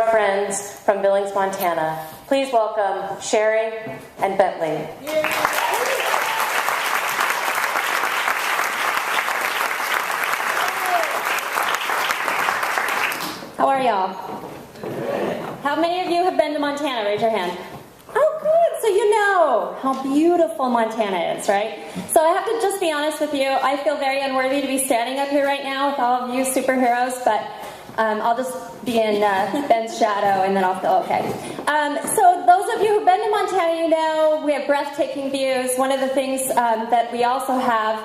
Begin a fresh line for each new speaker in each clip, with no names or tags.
Friends from Billings, Montana. Please welcome Sherry and Bentley.
How are y'all? How many of you have been to Montana? Raise your hand. Oh, good. So you know how beautiful Montana is, right? So I have to just be honest with you. I feel very unworthy to be standing up here right now with all of you superheroes, but I'll just be in Ben's shadow and then I'll feel okay. So those of you who've been to Montana, you know we have breathtaking views. One of the things that we also have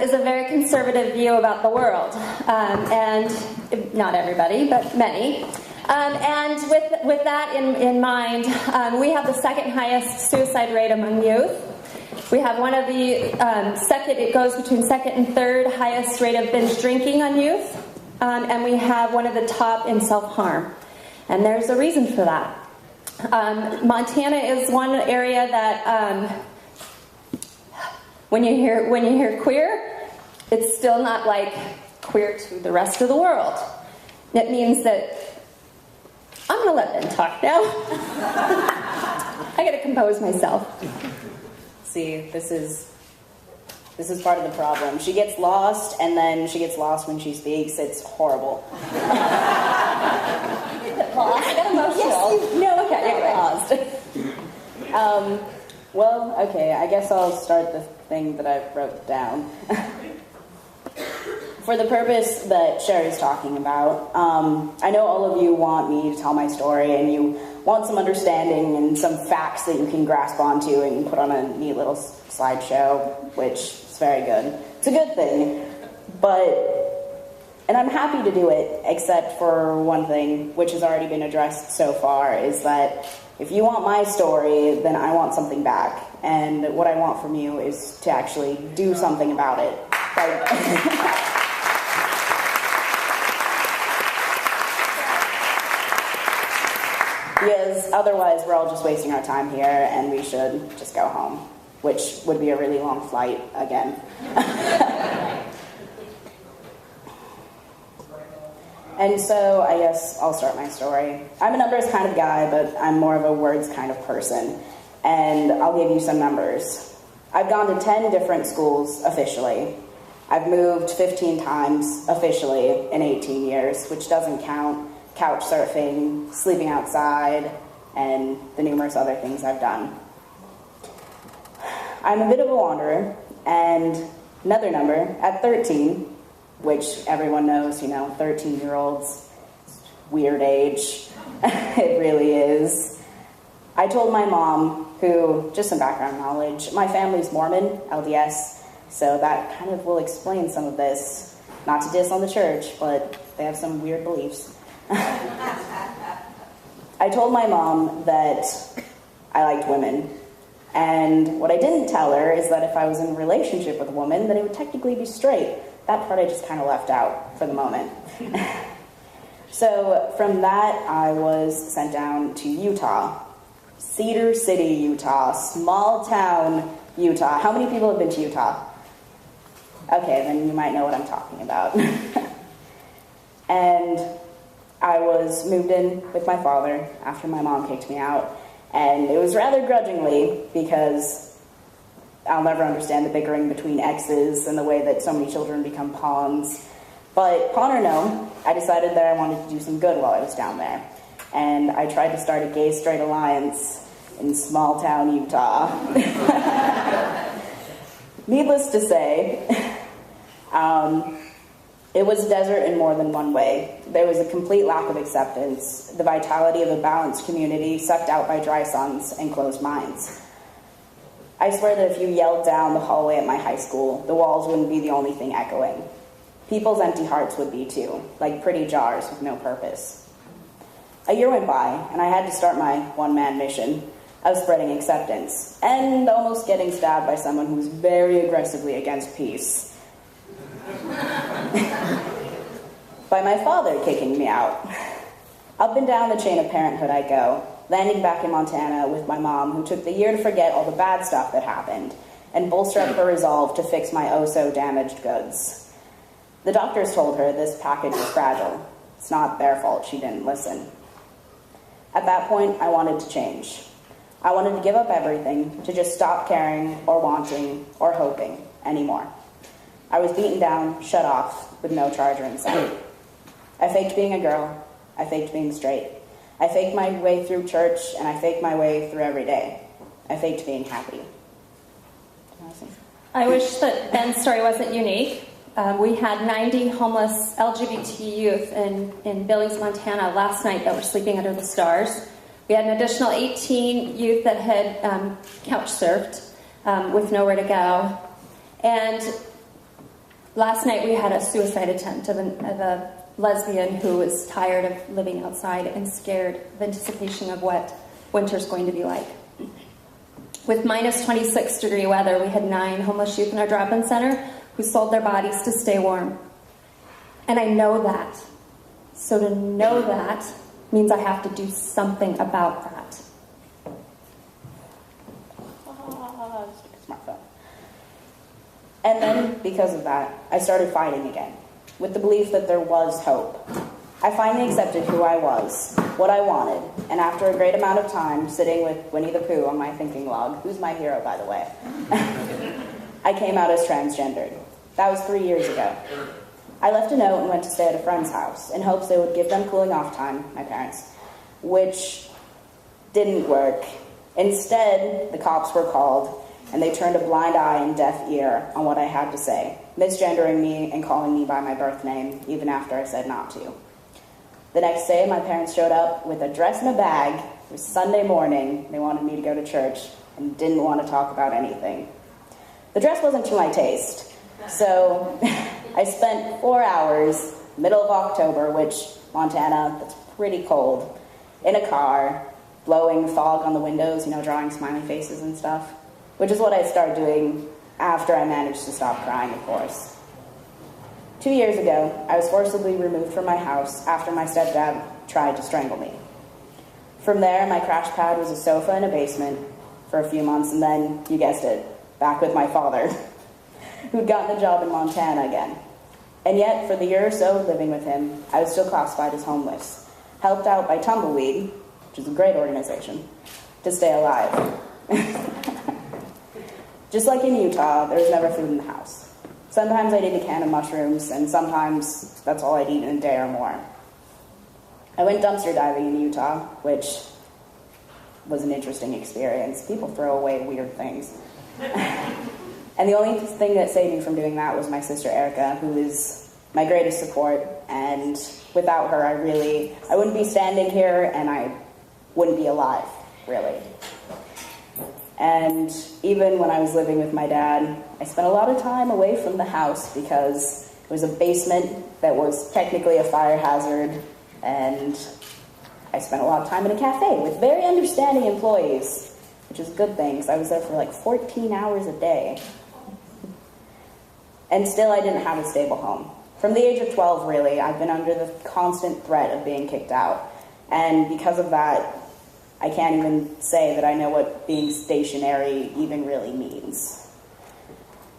is a very conservative view about the world. And not everybody, but many. And with that in mind, we have the second highest suicide rate among youth. We have one of the it goes between second and third highest rate of binge drinking on youth. And we have one of the top in self-harm. And there's a reason for that. Montana is one area that when you hear queer, it's still not like queer to the rest of the world. It means that I'm going to let them talk now. I got to compose myself.
See, this is part of the problem. She gets lost, and then she gets lost when she speaks. It's horrible.
I got emotional.
Yes, no, okay, paused. Well, okay, I guess I'll start the thing that I wrote down. For the purpose that Sherry's talking about, I know all of you want me to tell my story, and you want some understanding and some facts that you can grasp onto and put on a neat little slideshow, which is very good. It's a good thing, and I'm happy to do it, except for one thing, which has already been addressed so far, is that if you want my story, then I want something back. And what I want from you is to actually do something about it. Because otherwise we're all just wasting our time here and we should just go home, which would be a really long flight again. And so I guess I'll start my story. I'm a numbers kind of guy, but I'm more of a words kind of person. And I'll give you some numbers. I've gone to 10 different schools officially. I've moved 15 times officially in 18 years, which doesn't count couch surfing, sleeping outside, and the numerous other things I've done. I'm a bit of a wanderer, and another number, at 13, which everyone knows, 13-year-olds, weird age. It really is. I told my mom, who, just some background knowledge, my family's Mormon, LDS, so that kind of will explain some of this. Not to diss on the church, but they have some weird beliefs. I told my mom that I liked women. And what I didn't tell her is that if I was in a relationship with a woman, then it would technically be straight. That part I just kind of left out for the moment. So from that, I was sent down to Utah. Cedar City, Utah. Small town, Utah. How many people have been to Utah? Okay, then you might know what I'm talking about. And I was moved in with my father after my mom kicked me out. And it was rather grudgingly, because I'll never understand the bickering between exes and the way that so many children become pawns. But pawn or no, I decided that I wanted to do some good while I was down there. And I tried to start a gay-straight alliance in small-town Utah. Needless to say, it was desert in more than one way. There was a complete lack of acceptance, the vitality of a balanced community sucked out by dry suns and closed minds. I swear that if you yelled down the hallway at my high school, the walls wouldn't be the only thing echoing. People's empty hearts would be too, like pretty jars with no purpose. A year went by, and I had to start my one-man mission of spreading acceptance, and almost getting stabbed by someone who was very aggressively against peace. By my father kicking me out. Up and down the chain of parenthood I go, landing back in Montana with my mom, who took the year to forget all the bad stuff that happened, and bolster up her resolve to fix my oh-so-damaged goods. The doctors told her this package was fragile. It's not their fault she didn't listen. At that point, I wanted to change. I wanted to give up everything, to just stop caring or wanting or hoping anymore. I was beaten down, shut off, with no charger in sight. I faked being a girl. I faked being straight. I faked my way through church, and I faked my way through every day. I faked being happy.
I wish that Ben's story wasn't unique. We had 90 homeless LGBT youth in Billings, Montana last night that were sleeping under the stars. We had an additional 18 youth that had couch surfed with nowhere to go. And last night we had a suicide attempt of a lesbian who was tired of living outside and scared of anticipation of what winter's going to be like. With minus 26 degree weather, we had 9 homeless youth in our drop-in center who sold their bodies to stay warm. And I know that. So to know that means I have to do something about that.
Smartphone. And then, because of that, I started fighting again, with the belief that there was hope. I finally accepted who I was, what I wanted, and after a great amount of time sitting with Winnie the Pooh on my thinking log, who's my hero, by the way, I came out as transgendered. That was 3 years ago. I left a note and went to stay at a friend's house in hopes they would give them cooling off time, my parents, which didn't work. Instead, the cops were called, and they turned a blind eye and deaf ear on what I had to say, misgendering me and calling me by my birth name, even after I said not to. The next day, my parents showed up with a dress and a bag. It was Sunday morning. They wanted me to go to church and didn't want to talk about anything. The dress wasn't to my taste, so I spent 4 hours, middle of October, which, Montana, that's pretty cold, in a car, blowing fog on the windows, drawing smiley faces and stuff, which is what I started doing after I managed to stop crying, of course. 2 years ago, I was forcibly removed from my house after my stepdad tried to strangle me. From there, my crash pad was a sofa in a basement for a few months, and then, you guessed it, back with my father, who'd gotten a job in Montana again. And yet, for the year or so living with him, I was still classified as homeless, helped out by Tumbleweed, which is a great organization, to stay alive. Just like in Utah, there was never food in the house. Sometimes I'd eat a can of mushrooms, and sometimes that's all I'd eat in a day or more. I went dumpster diving in Utah, which was an interesting experience. People throw away weird things. And the only thing that saved me from doing that was my sister Erica, who is my greatest support, and without her, I wouldn't be standing here, and I wouldn't be alive, really. And even when I was living with my dad, I spent a lot of time away from the house because it was a basement that was technically a fire hazard, and I spent a lot of time in a cafe with very understanding employees, which is a good thing, because I was there for like 14 hours a day. And still I didn't have a stable home. From the age of 12, really, I've been under the constant threat of being kicked out. And because of that, I can't even say that I know what being stationary even really means.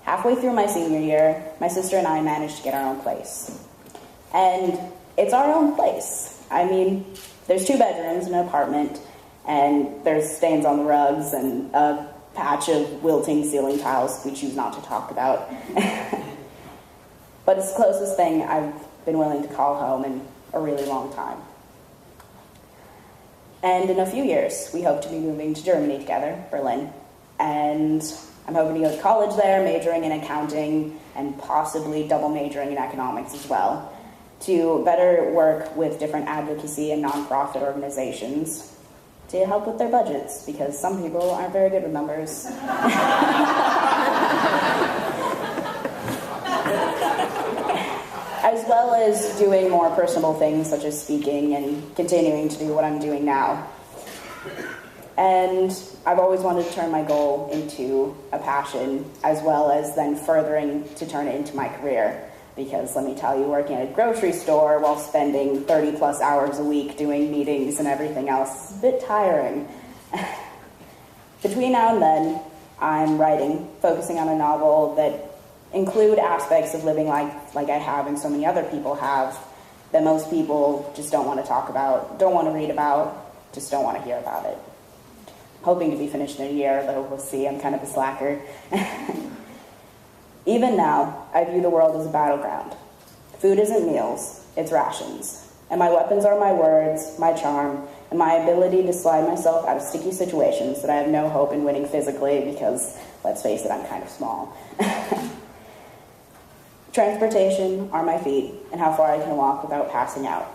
Halfway through my senior year, my sister and I managed to get our own place. And it's our own place. I mean, there's 2 bedrooms in an apartment, and there's stains on the rugs and a patch of wilting ceiling tiles we choose not to talk about. But it's the closest thing I've been willing to call home in a really long time. And in a few years, we hope to be moving to Germany together, Berlin. And I'm hoping to go to college there, majoring in accounting, and possibly double majoring in economics as well, to better work with different advocacy and nonprofit organizations to help with their budgets, because some people aren't very good with numbers. As well as doing more personable things such as speaking and continuing to do what I'm doing now. And I've always wanted to turn my goal into a passion, as well as then furthering to turn it into my career. Because let me tell you, working at a grocery store while spending 30 plus hours a week doing meetings and everything else is a bit tiring. Between now and then, I'm writing, focusing on a novel that include aspects of living life like I have and so many other people have, that most people just don't want to talk about, don't want to read about, just don't want to hear about it. Hoping to be finished in a year, though we'll see. I'm kind of a slacker. Even now, I view the world as a battleground. Food isn't meals, it's rations. And my weapons are my words, my charm, and my ability to slide myself out of sticky situations that I have no hope in winning physically because, let's face it, I'm kind of small. Transportation are my feet and how far I can walk without passing out.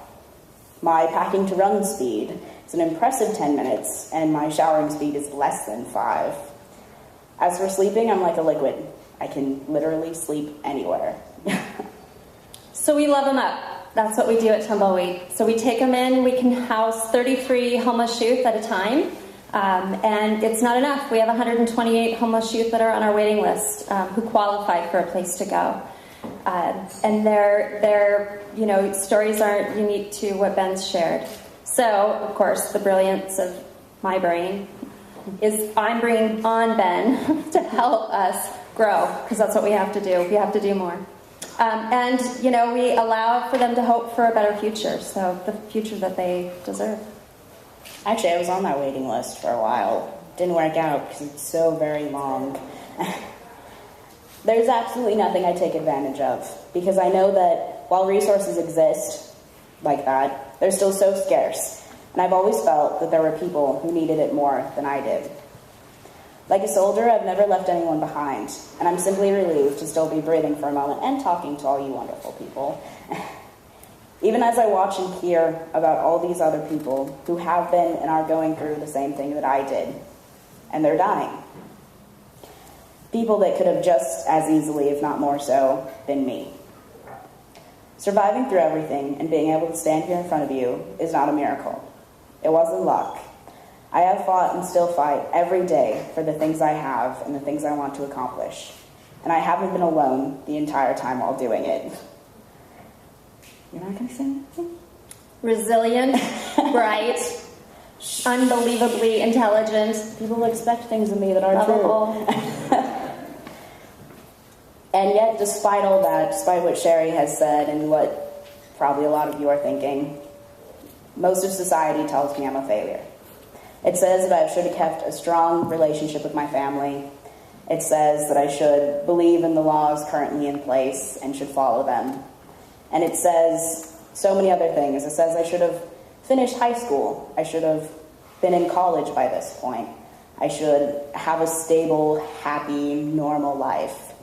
My packing to run speed is an impressive 10 minutes, and my showering speed is less than 5. As for sleeping, I'm like a liquid. I can literally sleep anywhere.
So we love them up. That's what we do at Tumbleweed. So we take them in. We can house 33 homeless youth at a time. And it's not enough. We have 128 homeless youth that are on our waiting list who qualify for a place to go. And their stories aren't unique to what Ben's shared. So, of course, the brilliance of my brain is I'm bringing on Ben to help us grow, because that's what we have to do. We have to do more. And we allow for them to hope for a better future, so the future that they deserve.
Actually, I was on that waiting list for a while. Didn't work out because it's so very long. There's absolutely nothing I take advantage of, because I know that while resources exist like that, they're still so scarce. And I've always felt that there were people who needed it more than I did. Like a soldier, I've never left anyone behind, and I'm simply relieved to still be breathing for a moment and talking to all you wonderful people. Even as I watch and hear about all these other people who have been and are going through the same thing that I did, and they're dying. People that could have just as easily, if not more so, been me. Surviving through everything and being able to stand here in front of you is not a miracle. It wasn't luck. I have fought and still fight every day for the things I have and the things I want to accomplish. And I haven't been alone the entire time while doing it. You're not going to say anything?
Resilient, bright, unbelievably intelligent.
People expect things of me that aren't
Lovable.
true. And yet, despite all that, despite what Sherry has said and what probably a lot of you are thinking, most of society tells me I'm a failure. It says that I should have kept a strong relationship with my family. It says that I should believe in the laws currently in place and should follow them. And it says so many other things. It says I should have finished high school. I should have been in college by this point. I should have a stable, happy, normal life.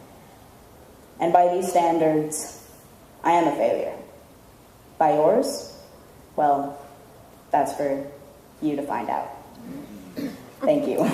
And by these standards, I am a failure. By yours? Well, that's for you to find out. Thank you.